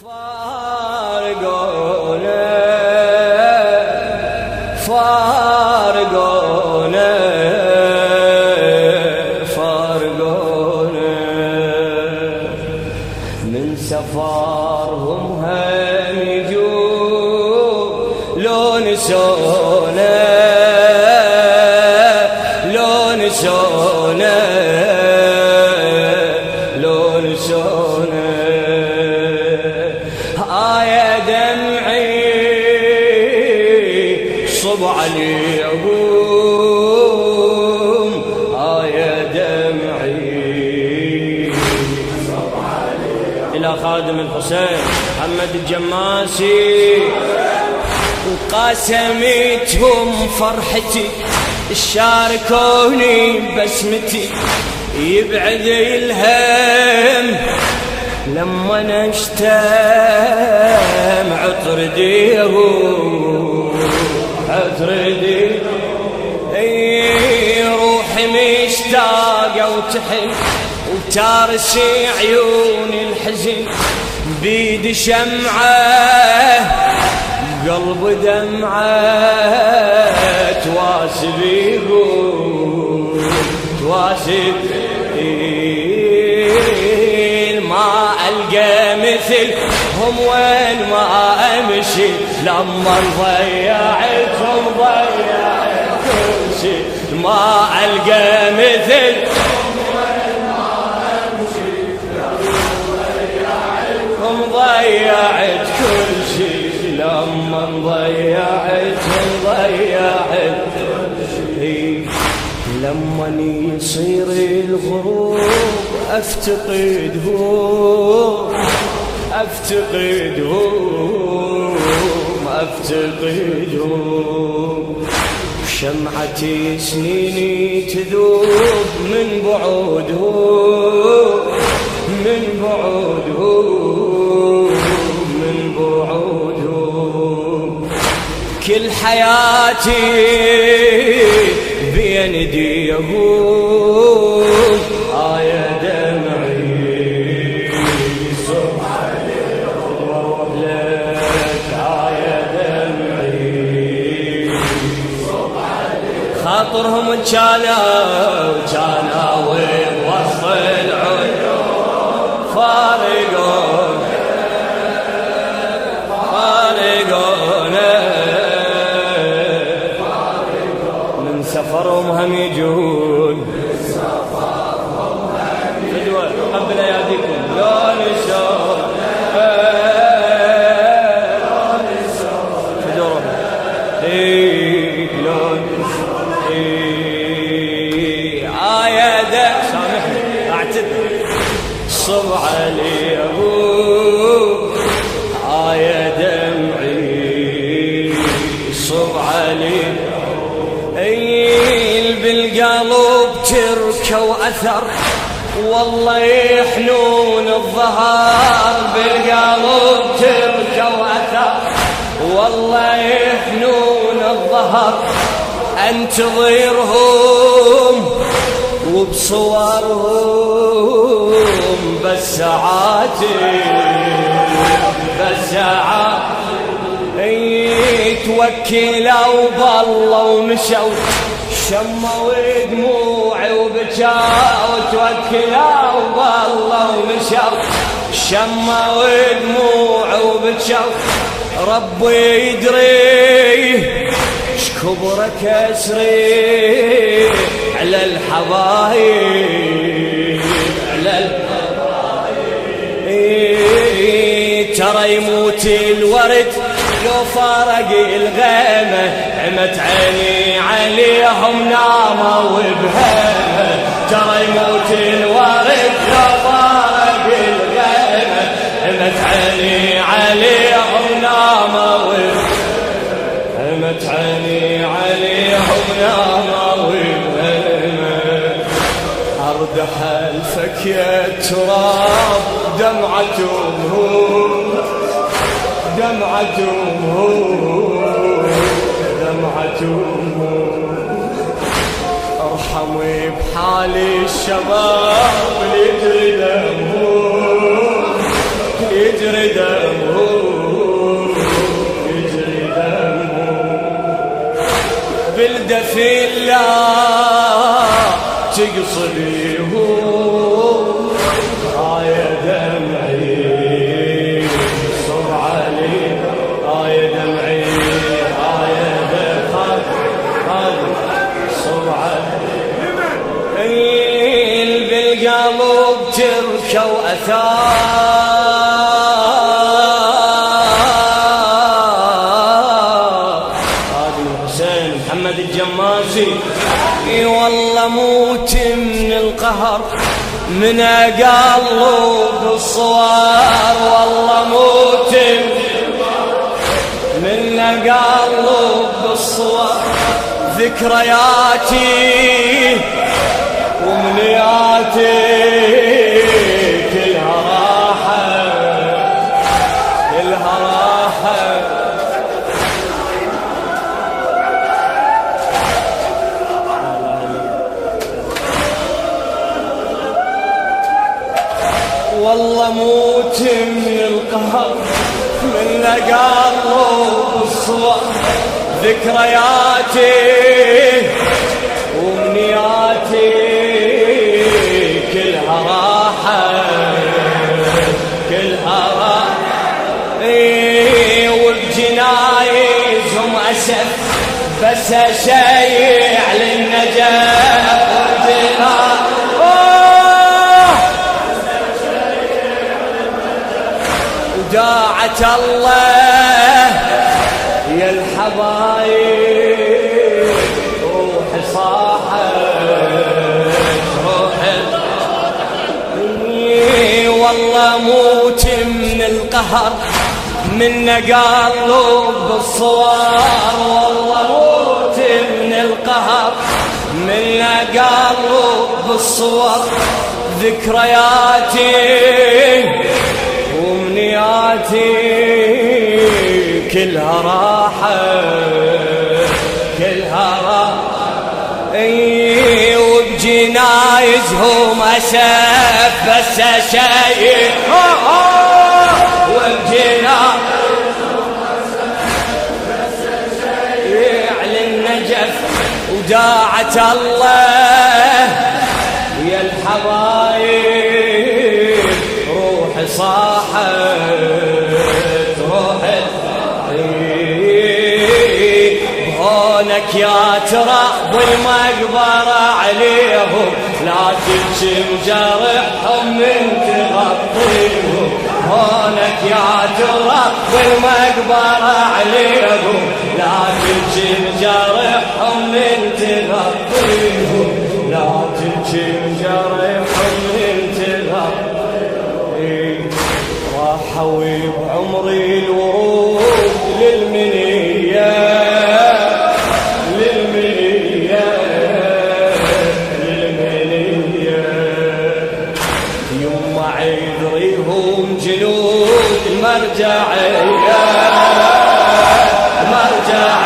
فارقونا فارقونا فارقونا من سفرهم هم يجوا لو نسونا لو نسونا لو نسونا صب عليهم يا دمعي صب عليهم إلى خادم الحسين محمد الجماسي وقاسمتهم فرحتي شاركوني بسمتي يبعد الهم لما نشتم عطر ديهم عطردي روحي مشتاقة وتحن وتارسي عيون الحزن بيد شمعة قلب دمعة تواسبيه تواسب ما ألقى مثلهم وين ما أمشي لما ضيعتهم ضيعت كل شيء ما ألقى مثلهم وين ما أمشي لما ضيعتهم ضيعت كل شيء لما ضيعتهم ضيعت كل شيء لما يصير الغروب أفتقدهم أفتقدهم أفتقدهم شمعتي سنيني تذوب من بعودهم من بعودهم من بعودهم كل حياتي بين ايديهم يا دمعي صب عليهم واروح لك يا دمعي صب عليهم خاطرهم كانوا ووسط العيون فارقونا فارقونا من سفرهم هم يجون فدوى قبل اياديكم لون الشوق فدوى لون يا دم سامحني اعتذر صب عليهم يا دمعي صب عليهم بالقلب تركه واثر والله يحنون الظهر بالقلب تركه واثر والله يحنون الظهر انتظرهم وبصورهم بس ساعاتي بس ساعات توكلوا بالله ومشوا شموا دموعي وبكاوا توكلوا بالله ومشوا شموا دموعي وبكاوا ربي يدري شكبر كسري على الحبايب على الحبايب ترى يموت الورد لو فارق الغيمة عمت عيني عليهم ناموا وبهمة ترى يموت الورد لو فارق الغيمة عمت عيني عليهم ناموا وبهمة عمت عيني عليهم ناموا وبهمة أردح الفكية تراب دمعتهم دمعتهم ارحمي بحالي الشباب اللي يجري دمهم يجري دمه يجري دمه بالدفين لا تقصليه يا دمعي صب علي يا دمعي يا دمعي صب علي بالقلب تركه وأثار هذه حسين محمد الجمازي والله موت من القهر من قلب الصوار والله موت من قلب الصوار ذكرياتي ومنياتي كلها راحة كلها راحة والله موت من القهر من قلب الصور ذكرياتي ومنياتي كلها راحة كلها راحة وبجنايزهم أسف بس أشيع للنجاة وداعة الله يا الحبايب روحي صاحت روحي والله موت من القهر من قلب الصوار والله موت من القهر من قلب الصور ذكرياتي ومنياتي كلها راحة كلها راحة وبجنايزهم أسف بس أشيء وبجنايزهم بس أشيء على النجف وداعة الله يا الحبايب روحي صاحت روحي هونك يا تراب المقبرة عليهم لا تبكي جرحهم من تغطيهم هونك يا تراب المقبرة عليهم لا تبكي جرحهم من تغطيهم لا تبكي جرحهم من تغطيهم راحوا بعمري الورود للمنية للمنية للمنية يوم عذريهم جلود مرجعية مرجعية